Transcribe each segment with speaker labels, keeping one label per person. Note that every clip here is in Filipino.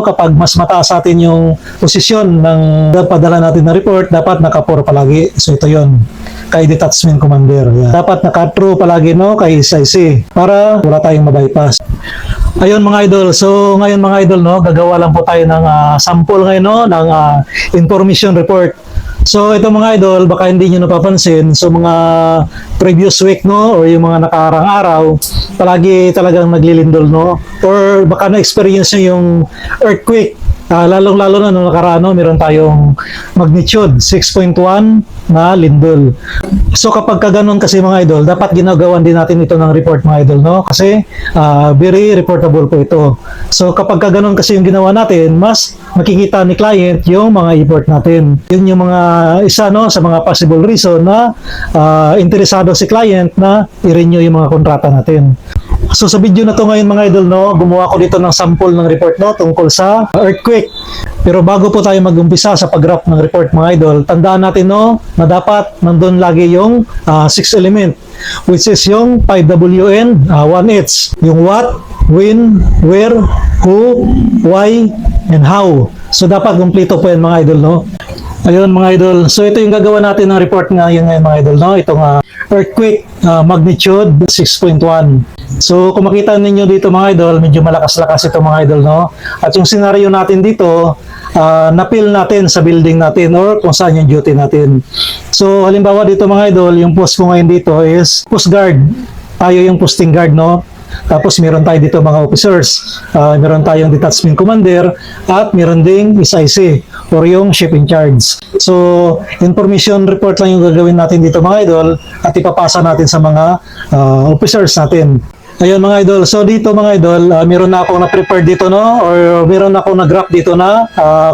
Speaker 1: Kapag mas mataas sa atin yung posisyon ng padala natin na report, dapat naka-4 palagi. So ito yon kay detachment commander. Yan. Dapat naka-true palagi kay SIC para wala tayong mabypass. Ayun mga idol, so ngayon mga idol gagawa lang po tayo ng sample ngayon ng information report. So ito mga idol, baka hindi nyo napapansin, so mga previous week or yung mga nakarang araw, palagi talagang naglilindol or baka na-experience nyo yung earthquake. Lalong-lalo na nung nakaraan, meron tayong magnitude 6.1 na lindol. So kapag kaganon kasi mga idol, dapat ginagawan din natin ito ng report mga idol, kasi very reportable po ito. So kapag kaganon kasi yung ginawa natin, mas makikita ni client yung mga effort natin. Yun yung mga isa sa mga possible reason na interesado si client na i-renew yung mga kontrata natin. So sa video na to ngayon mga idol, gumawa ko dito ng sample ng report tungkol sa earthquake. Pero bago po tayo mag-umpisa sa pag-graph ng report mga idol, tandaan natin na dapat nandun lagi yung 6 element, which is yung 5WN, 1H, yung what, when, where, who, why, and how. So dapat kumpleto po yan mga idol. Ayun mga idol, so ito yung gagawa natin ng report ngayon mga idol, itong earthquake magnitude 6.1. So kung makita ninyo dito mga idol, medyo malakas-lakas ito mga idol, At yung scenario natin dito, napil natin sa building natin or kung saan yung duty natin. So halimbawa dito mga idol, yung post ko ngayon dito is post guard. Tayo yung posting guard, Tapos meron tayo dito mga officers, meron tayong detachment commander, at meron ding SIC or yung ship in charge. So information report lang yung gagawin natin dito mga idol at ipapasa natin sa mga officers natin. Ayun mga idol, so dito mga idol, meron na akong na-prepare dito or meron na akong na-graph dito na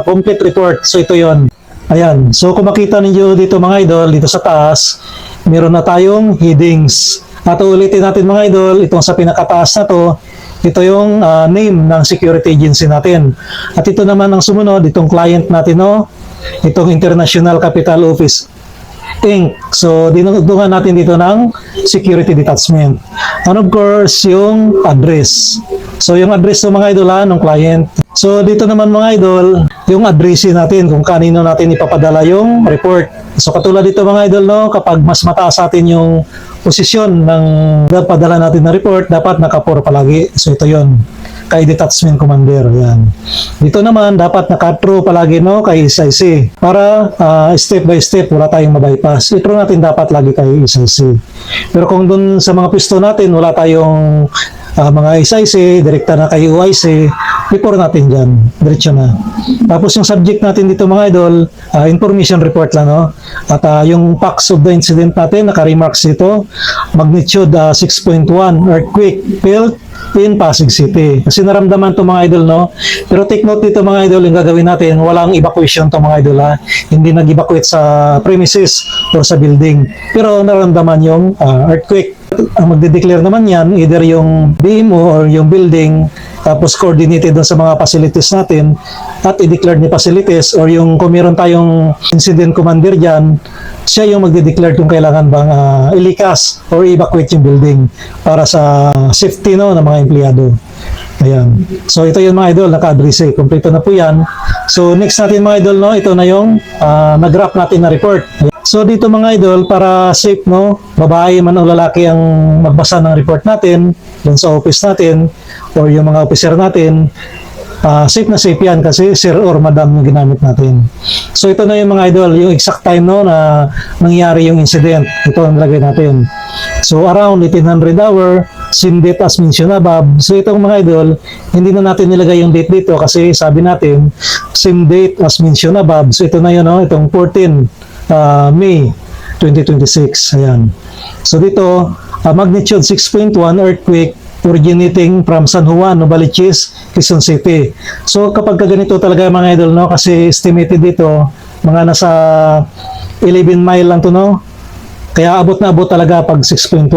Speaker 1: complete report. So ito yon. Ayan, so kung makita ninyo dito mga idol, dito sa taas, meron na tayong headings. At ulitin natin mga idol, itong sa pinakataas na to, ito yung name ng security agency natin. At ito naman ang sumunod, itong client natin, itong International Capital Office Inc. So dinugtungan natin dito ng security detachment. And of course, yung address. So yung address ng mga idol ng client. So dito naman mga idol, yung address natin kung kanino natin ipapadala yung report. So katulad dito mga idol, kapag mas mataas sa atin yung posisyon ng padala natin na report, dapat naka-4 palagi. So ito yon kay detachment commander. Yan. Dito naman dapat naka-true palagi kay SIC para step by step wala tayong mabypass. I-true natin dapat lagi kay SIC. Pero kung dun sa mga pisto natin wala tayong mga SIC, direkta na kay UIC, before natin dyan, diretso na. Tapos yung subject natin dito mga idol, information report lang, At yung facts of the incident natin, naka-remarks dito, magnitude 6.1, earthquake felt in Pasig City. Kasi naramdaman to mga idol, Pero take note dito mga idol, yung gagawin natin, walang evacuation to mga idol, Hindi nag-evacuate sa premises o sa building. Pero naramdaman yung earthquake. Ang magde-declare naman yan, either yung BMO or yung building, tapos coordinated sa mga facilities natin, at i-declare ni facilities, or yung kung meron tayong incident commander dyan, siya yung magde-declare kung kailangan bang ilikas or evacuate yung building para sa safety ng mga empleyado. Ayan. So ito yung mga idol, naka-address Kompleto na po yan. So next natin mga idol, ito na yung nag-graph natin na report. So dito mga idol, para safe, babae man o lalaki ang magbasa ng report natin dun sa office natin or yung mga officer natin, safe na safe yan kasi sir or madam yung ginamit natin. So ito na yung mga idol, yung exact time na nangyari yung incident. Ito ang nilagay natin. So around 1800 hour, same date as mentioned above. So itong mga idol, hindi na natin nilagay yung date dito kasi sabi natin, same date as mentioned above. So ito na yun, itong 14 May 2026. Ayan. So dito, magnitude 6.1 earthquake originating from San Juan, Novaliches, Quezon City. So kapag ganito talaga mga idol, kasi estimated dito, mga nasa 11 mile lang to, Kaya abot na abot talaga pag 6.1.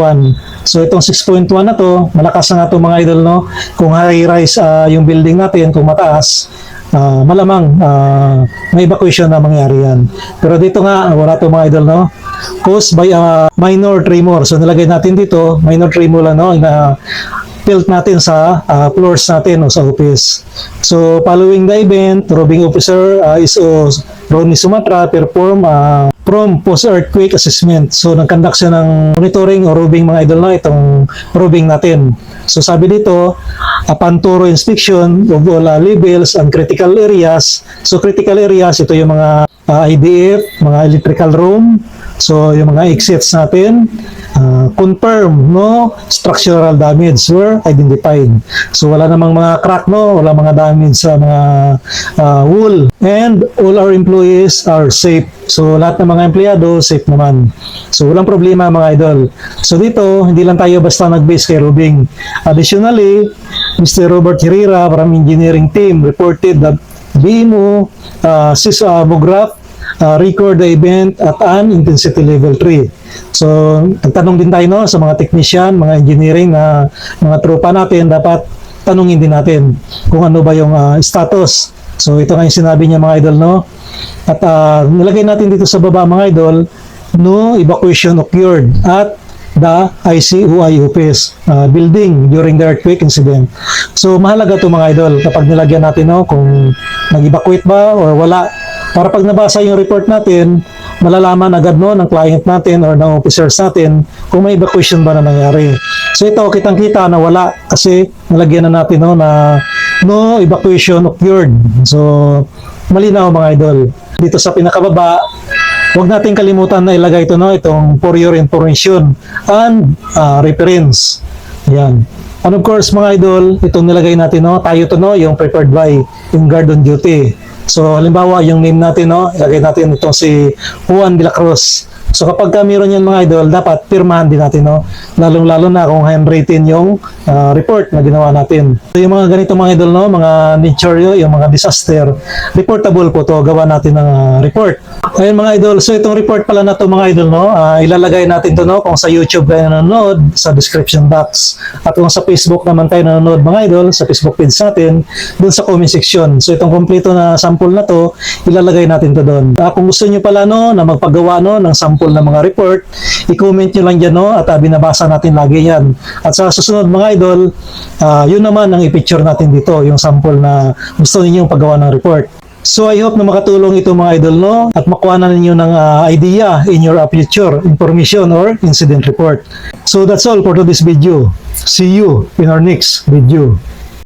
Speaker 1: So itong 6.1 na to, malakas na nga to mga idol, Kung high-rise yung building natin, kung mataas, malamang may evacuation na mangyari yan. Pero dito nga, wala to mga idol, Caused by minor tremor. So nilagay natin dito, minor tremor lang, built natin sa floors natin o sa office. So following the event, roving officer ISO Ronnie Sumatra perform from post-earthquake assessment. So nag-conduct siya ng monitoring o roving mga idol na itong roving natin. So sabi dito, upon thorough inspection of all levels and critical areas. So critical areas, ito yung mga IDF, mga electrical room. So yung mga exits natin, confirm no structural damage were identified. So wala namang mga crack no, wala mga damage sa mga wall, and all our employees are safe. So lahat ng mga empleyado safe naman. So walang problema mga idol. So dito hindi lang tayo basta nag-base kay roving. Additionally, Mr. Robert Herrera from engineering team reported that BMO seismograph record the event at an intensity level 3. So, nagtanong din tayo no, sa mga technician, mga engineering na mga tropa natin, dapat tanungin din natin kung ano ba yung status. So, ito nga yung sinabi niya mga idol, no? At nilagay natin dito sa baba mga idol, no evacuation occurred at the ICUI office building during the earthquake incident. So, mahalaga to mga idol kapag nilagyan natin no, kung nag-evacuate ba or wala. Para pag nabasa yung report natin, malalaman agad no ng client natin or ng officers natin kung may evacuation ba na nangyari. So ito, kitang-kita na wala kasi nalagyan na natin no na no evacuation occurred. So malinaw mga idol. Dito sa pinakababa, huwag natin kalimutan na ilagay ito no, itong for your information and reference. Yan. And of course mga idol, itong nilagay natin no, tayo to no, yung prepared by yung guard on duty. So, halimbawa, yung name natin, no, ilagay natin itong si Juan de la Cruz. So, kapag mayroon yan mga idol, dapat pirmahan din natin, no? Lalong-lalo na kung handwritten yung report na ginawa natin. So, yung mga ganito mga idol, no, mga nature, yung mga disaster, reportable po to, gawa natin ng report. Ayun mga idol, so itong report pala na to mga idol, no, ilalagay natin to, no, kung sa YouTube kayo nanonood, sa description box. At kung sa Facebook naman kayo nanonood mga idol, sa Facebook page natin, dun sa comment section. So, itong kompleto na sample na to, ilalagay natin to doon. Kung gusto nyo pala, no, na magpagawa, no, ng sample na mga report, i-comment nyo lang dyan, no, at binabasa natin lagi yan. At sa susunod mga idol, yun naman ang i-picture natin dito, yung sample na gusto ninyong paggawa ng report. So I hope na makatulong ito mga idol, no, at makuha na ninyo ng idea in your future information or incident report. So that's all for today's video. See you in our next video.